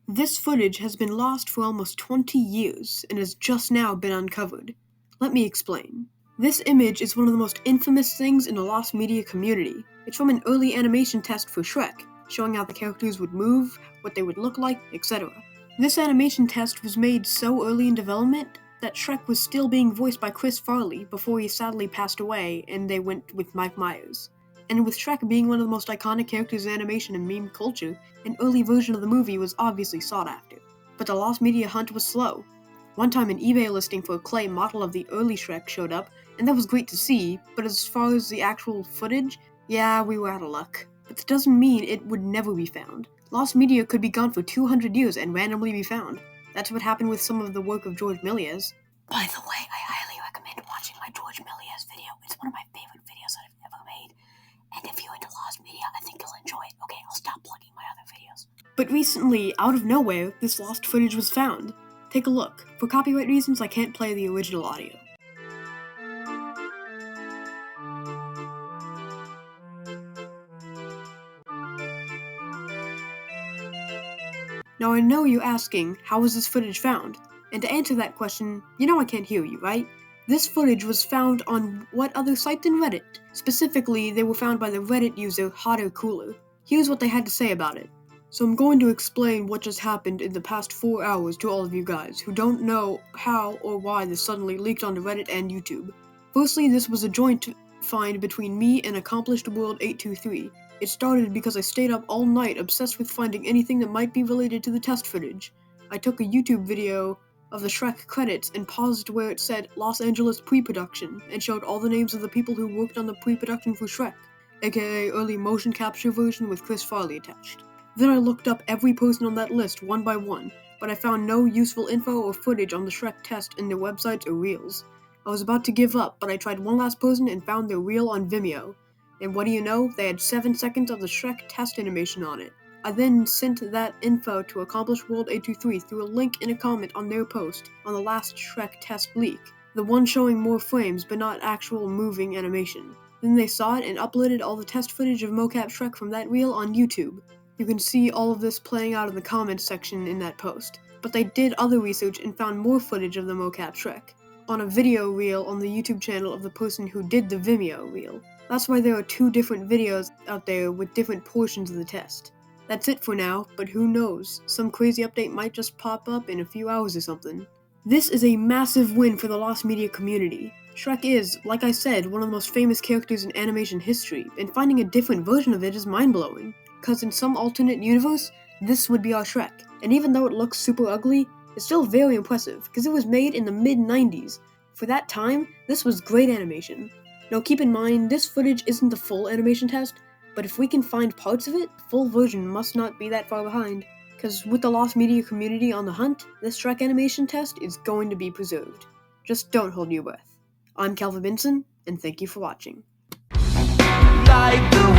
This footage has been lost for almost 20 years and has just now been uncovered. Let me explain. This image is one of the most infamous things in the lost media community. It's from an early animation test for Shrek, showing how the characters would move, what they would look like, etc. This animation test was made so early in development that Shrek was still being voiced by Chris Farley before he sadly passed away and they went with Mike Myers. And with Shrek being one of the most iconic characters in animation and meme culture, an early version of the movie was obviously sought after. But the lost media hunt was slow. One time an eBay listing for a clay model of the early Shrek showed up, and that was great to see, but as far as the actual footage, yeah, we were out of luck. But that doesn't mean it would never be found. Lost media could be gone for 200 years and randomly be found. That's what happened with some of the work of George Méliès. By the way, I highly recommend watching my George Méliès video. It's one of my favorite videos that I've ever made. And if you're into lost media, I think you'll enjoy it. Okay, I'll stop plugging my other videos. But recently, out of nowhere, this lost footage was found. Take a look. For copyright reasons, I can't play the original audio. Now I know you're asking, how was this footage found? And to answer that question, you know I can't hear you, right? This footage was found on what other site than Reddit? Specifically, they were found by the Reddit user ʻqᴉ08. Here's what they had to say about it. So I'm going to explain what just happened in the past 4 hours to all of you guys who don't know how or why this suddenly leaked onto Reddit and YouTube. Firstly, this was a joint find between me and Accomplished World 823. It started because I stayed up all night obsessed with finding anything that might be related to the test footage. I took a YouTube video of the Shrek credits and paused where it said Los Angeles pre-production and showed all the names of the people who worked on the pre-production for Shrek, aka early motion capture version with Chris Farley attached. Then I looked up every person on that list one by one, but I found no useful info or footage on the Shrek test in their websites or reels. I was about to give up, but I tried one last person and found their reel on Vimeo. And what do you know? They had 7 seconds of the Shrek test animation on it. I then sent that info to Accomplished World 823 through a link in a comment on their post on the last Shrek test leak, the one showing more frames but not actual moving animation. Then they saw it and uploaded all the test footage of mocap Shrek from that reel on YouTube. You can see all of this playing out in the comments section in that post. But they did other research and found more footage of the mocap Shrek on a video reel on the YouTube channel of the person who did the Vimeo reel. That's why there are 2 different videos out there with different portions of the test. That's it for now, but who knows, some crazy update might just pop up in a few hours or something. This is a massive win for the lost media community. Shrek is, like I said, one of the most famous characters in animation history, and finding a different version of it is mind-blowing. Cause in some alternate universe, this would be our Shrek, and even though it looks super ugly, it's still very impressive, because it was made in the mid-90s. For that time, this was great animation. Now keep in mind, this footage isn't the full animation test, but if we can find parts of it, the full version must not be that far behind. Cause with the lost media community on the hunt, this Shrek animation test is going to be preserved. Just don't hold your breath. I'm Benson, and thank you for watching. Like the